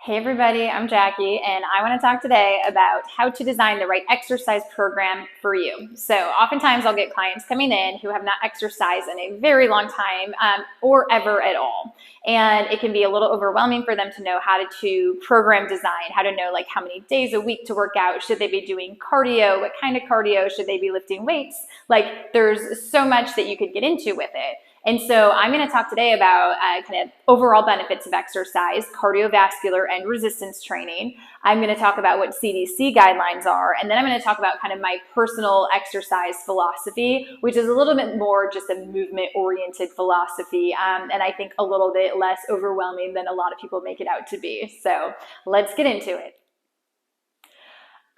Hey everybody, I'm Jackie, and I want to talk today about how to design the right exercise program for you. So oftentimes I'll get clients coming in who have not exercised in a very long time or ever at all. And it can be a little overwhelming for them to know how to program design, how to know like how many days a week to work out. Should they be doing cardio? What kind of cardio? Should they be lifting weights? Like there's so much that you could get into with it. And so I'm going to talk today about kind of overall benefits of exercise, cardiovascular and resistance training. I'm going to talk about what CDC guidelines are, and then I'm going to talk about kind of my personal exercise philosophy, which is a little bit more just a movement-oriented philosophy, and I think a little bit less overwhelming than a lot of people make it out to be. So let's get into it.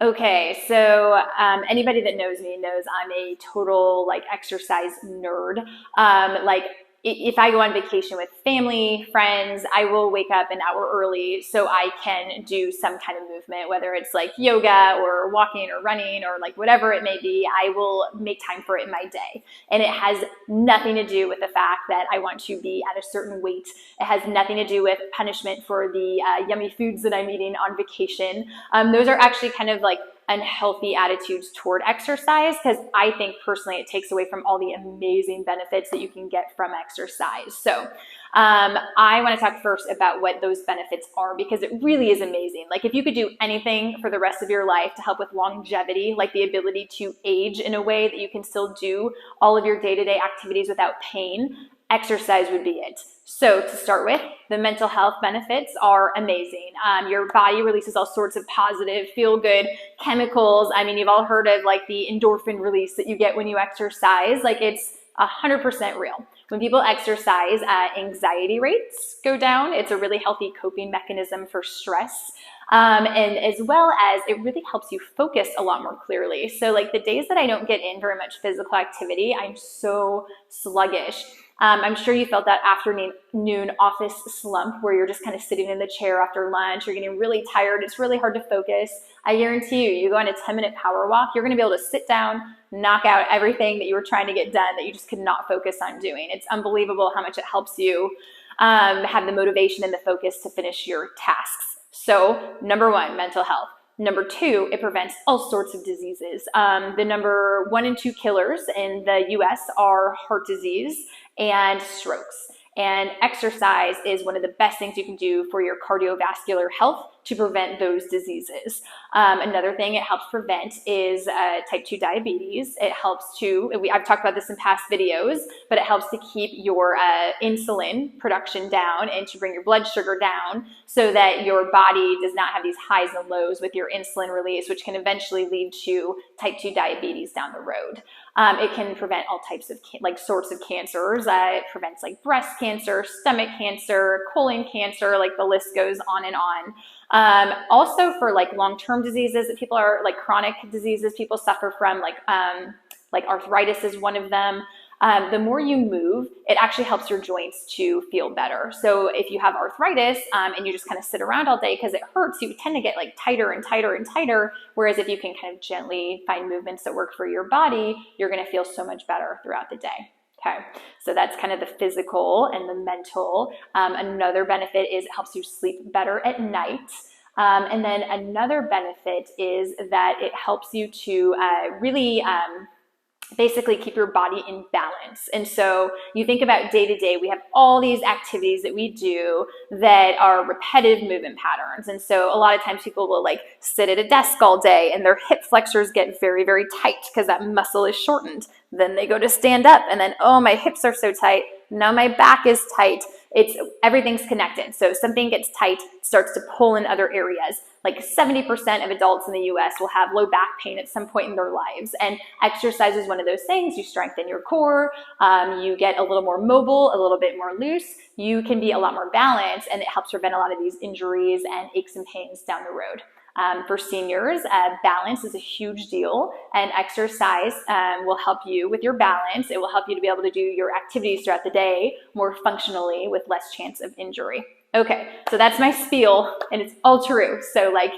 Okay, so anybody that knows me knows I'm a total like exercise nerd. Like if I go on vacation with family, friends, I will wake up an hour early so I can do some kind of movement, whether it's like yoga or walking or running or like whatever it may be. I will make time for it in my day. And it has nothing to do with the fact that I want to be at a certain weight. It has nothing to do with punishment for the yummy foods that I'm eating on vacation. Those are actually kind of like unhealthy attitudes toward exercise, because I think personally it takes away from all the amazing benefits that you can get from exercise. So I want to talk first about what those benefits are, because it really is amazing. Like if you could do anything for the rest of your life to help with longevity, like the ability to age in a way that you can still do all of your day-to-day activities without pain, exercise would be it. So to start with, the mental health benefits are amazing. Your body releases all sorts of positive, feel-good chemicals. I mean, you've all heard of like the endorphin release that you get when you exercise. Like it's 100% real. When people exercise, anxiety rates go down. It's a really healthy coping mechanism for stress. And as well as it really helps you focus a lot more clearly. So like the days that I don't get in very much physical activity, I'm so sluggish. I'm sure you felt that afternoon office slump where you're just kind of sitting in the chair after lunch, you're getting really tired, it's really hard to focus. I guarantee you go on a 10-minute power walk, you're gonna be able to sit down, knock out everything that you were trying to get done that you just could not focus on doing. It's unbelievable how much it helps you have the motivation and the focus to finish your tasks. So number one, mental health. Number two, it prevents all sorts of diseases. The number 1 and 2 killers in the US are heart disease and strokes. And exercise is one of the best things you can do for your cardiovascular health to prevent those diseases. Another thing it helps prevent is type 2 diabetes. It helps to, I've talked about this in past videos, but it helps to keep your insulin production down and to bring your blood sugar down so that your body does not have these highs and lows with your insulin release, which can eventually lead to type 2 diabetes down the road. It can prevent all types of sorts of cancers. It prevents like breast cancer, stomach cancer, colon cancer, like the list goes on and on. Also for like long-term diseases that people are like chronic diseases people suffer from, like arthritis is one of them. The more you move, it actually helps your joints to feel better. So if you have arthritis and you just kind of sit around all day because it hurts, you tend to get like tighter and tighter and tighter. Whereas if you can kind of gently find movements that work for your body, you're going to feel so much better throughout the day. Okay, so that's kind of the physical and the mental. Another benefit is it helps you sleep better at night. And then another benefit is that it helps you to really basically keep your body in balance. And so you think about day to day, we have all these activities that we do that are repetitive movement patterns. And so a lot of times people will like sit at a desk all day and their hip flexors get very, very tight because that muscle is shortened. Then they go to stand up and then, oh, my hips are so tight. Now my back is tight. Everything's connected. So if something gets tight, it starts to pull in other areas. Like 70% of adults in the US will have low back pain at some point in their lives. And exercise is one of those things. You strengthen your core, you get a little more mobile, a little bit more loose, you can be a lot more balanced, and it helps prevent a lot of these injuries and aches and pains down the road. For seniors, balance is a huge deal, and exercise will help you with your balance. It will help you to be able to do your activities throughout the day more functionally with less chance of injury. Okay, so that's my spiel, and it's all true. So like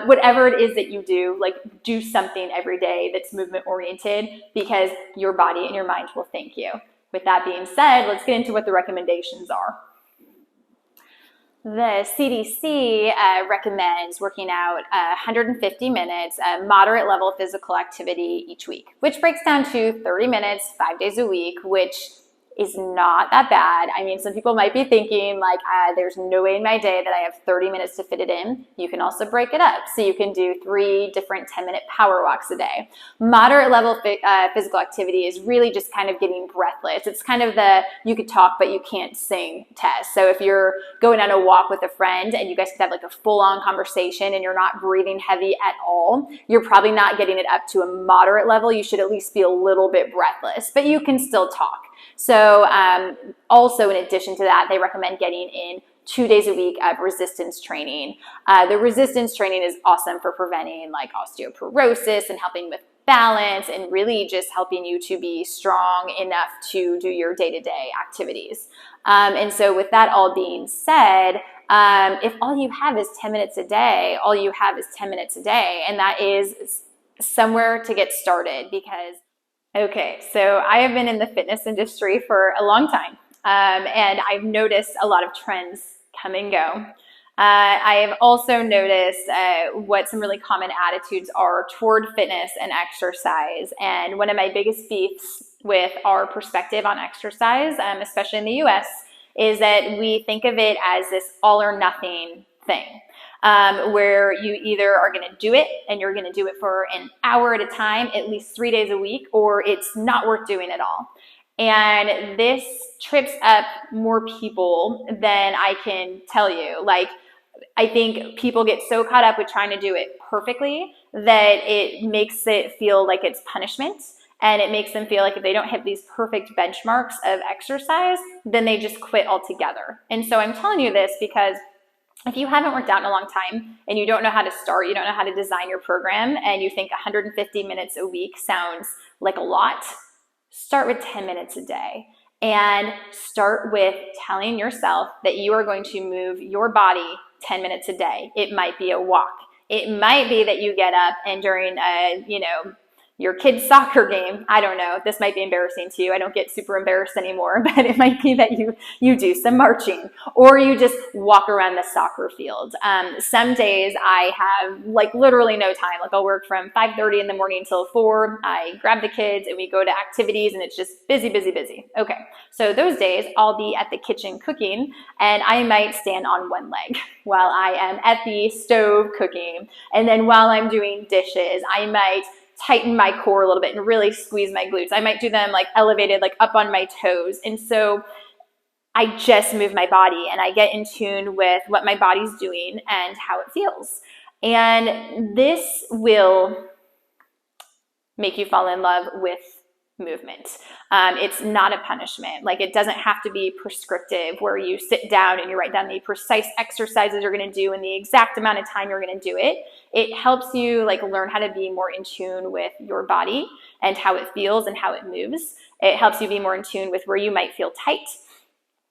whatever it is that you do, like do something every day that's movement oriented, because your body and your mind will thank you. With that being said, let's get into what the recommendations are. The CDC recommends working out 150 minutes, moderate level physical activity each week, which breaks down to 30 minutes, 5 days a week, which is not that bad. I mean, some people might be thinking like, there's no way in my day that I have 30 minutes to fit it in. You can also break it up. So you can do 3 different 10-minute power walks a day. Moderate level physical activity is really just kind of getting breathless. It's kind of the you could talk but you can't sing test. So if you're going on a walk with a friend and you guys could have like a full-on conversation and you're not breathing heavy at all, you're probably not getting it up to a moderate level. You should at least be a little bit breathless, but you can still talk. So also in addition to that, they recommend getting in 2 days a week of resistance training. The resistance training is awesome for preventing like osteoporosis and helping with balance and really just helping you to be strong enough to do your day-to-day activities. And so with that all being said, if all you have is 10 minutes a day, all you have is 10 minutes a day, and that is somewhere to get started because okay, so I have been in the fitness industry for a long time, and I've noticed a lot of trends come and go. I have also noticed what some really common attitudes are toward fitness and exercise. And one of my biggest beefs with our perspective on exercise, especially in the US, is that we think of it as this all or nothing thing. Where you either are going to do it and you're going to do it for an hour at a time, at least 3 days a week, or it's not worth doing at all. And this trips up more people than I can tell you. Like, I think people get so caught up with trying to do it perfectly that it makes it feel like it's punishment. And it makes them feel like if they don't hit these perfect benchmarks of exercise, then they just quit altogether. And so I'm telling you this because if you haven't worked out in a long time and you don't know how to start, you don't know how to design your program, and you think 150 minutes a week sounds like a lot, start with 10 minutes a day. And start with telling yourself that you are going to move your body 10 minutes a day. It might be a walk. It might be that you get up and during your kid's soccer game, I don't know, this might be embarrassing to you. I don't get super embarrassed anymore, but it might be that you do some marching or you just walk around the soccer field. Some days I have like literally no time. Like I'll work from 5:30 in the morning until 4. I grab the kids and we go to activities and it's just busy, busy, busy. Okay, so those days I'll be at the kitchen cooking and I might stand on one leg while I am at the stove cooking. And then while I'm doing dishes, I might tighten my core a little bit and really squeeze my glutes. I might do them like elevated, like up on my toes. And so I just move my body and I get in tune with what my body's doing and how it feels. And this will make you fall in love with movement. It's not a punishment. Like it doesn't have to be prescriptive where you sit down and you write down the precise exercises you're going to do and the exact amount of time you're going to do it. It helps you like learn how to be more in tune with your body and how it feels and how it moves. It helps you be more in tune with where you might feel tight.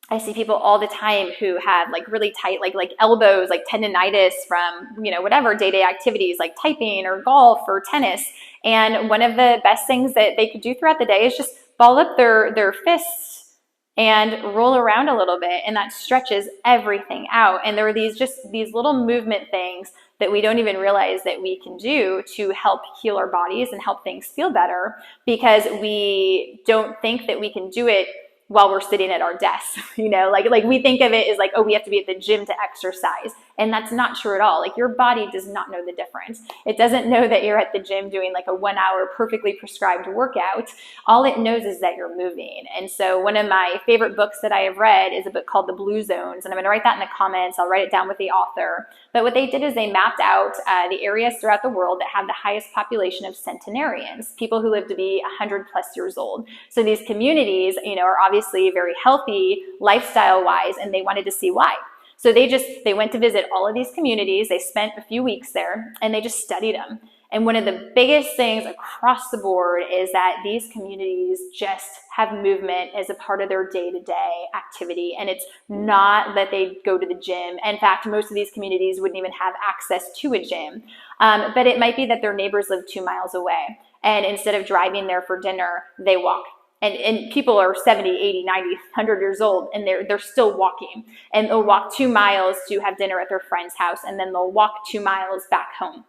I see people all the time who have like really tight, like elbows, like tendonitis from, whatever day-to-day activities like typing or golf or tennis. And one of the best things that they could do throughout the day is just ball up their fists and roll around a little bit. And that stretches everything out. And there are these little movement things that we don't even realize that we can do to help heal our bodies and help things feel better because we don't think that we can do it while we're sitting at our desk, like we think of it as like, oh, we have to be at the gym to exercise. And that's not true at all. Like your body does not know the difference. It doesn't know that you're at the gym doing like a 1 hour perfectly prescribed workout. All it knows is that you're moving. And so one of my favorite books that I have read is a book called The Blue Zones. And I'm going to write that in the comments. I'll write it down with the author. But what they did is they mapped out the areas throughout the world that have the highest population of centenarians, people who live to be 100 plus years old. So these communities, are obviously very healthy lifestyle wise, and they wanted to see why. So they went to visit all of these communities. They spent a few weeks there and they just studied them. And one of the biggest things across the board is that these communities just have movement as a part of their day-to-day activity. And it's not that they go to the gym. In fact, most of these communities wouldn't even have access to a gym. But it might be that their neighbors live 2 miles away. And instead of driving there for dinner, they walk. and people are 70, 80, 90, 100 years old, and they're still walking. And they'll walk 2 miles to have dinner at their friend's house, and then they'll walk 2 miles back home.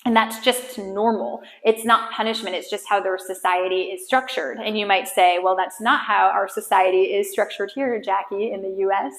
And that's just normal. It's not punishment. It's just how their society is structured. And you might say, well, that's not how our society is structured here, Jackie, in the US.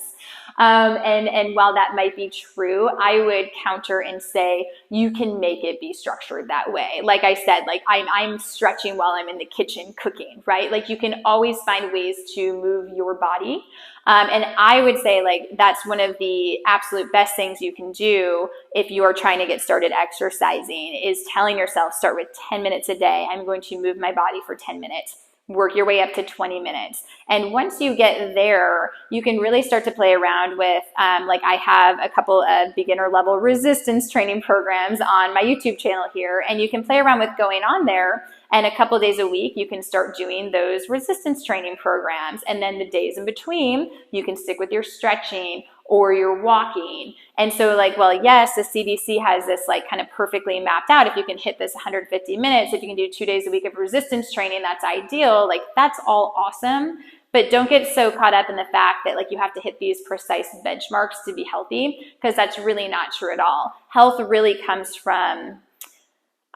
And while that might be true, I would counter and say, you can make it be structured that way. Like I said, like I'm stretching while I'm in the kitchen cooking, right? Like you can always find ways to move your body. And I would say like that's one of the absolute best things you can do if you are trying to get started exercising is telling yourself, start with 10 minutes a day. I'm going to move my body for 10 minutes. Work your way up to 20 minutes. And once you get there, you can really start to play around with, like I have a couple of beginner level resistance training programs on my YouTube channel here, and you can play around with going on there. And a couple of days a week, you can start doing those resistance training programs. And then the days in between, you can stick with your stretching or your walking. And so like, well, yes, the CDC has this like kind of perfectly mapped out. If you can hit this 150 minutes, if you can do 2 days a week of resistance training, that's ideal. Like that's all awesome. But don't get so caught up in the fact that like you have to hit these precise benchmarks to be healthy, because that's really not true at all. Health really comes from,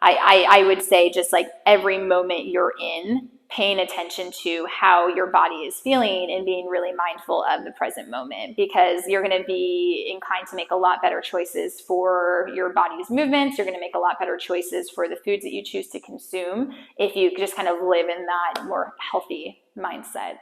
I would say, just like every moment you're in, paying attention to how your body is feeling and being really mindful of the present moment, because you're going to be inclined to make a lot better choices for your body's movements. You're going to make a lot better choices for the foods that you choose to consume if you just kind of live in that more healthy mindset.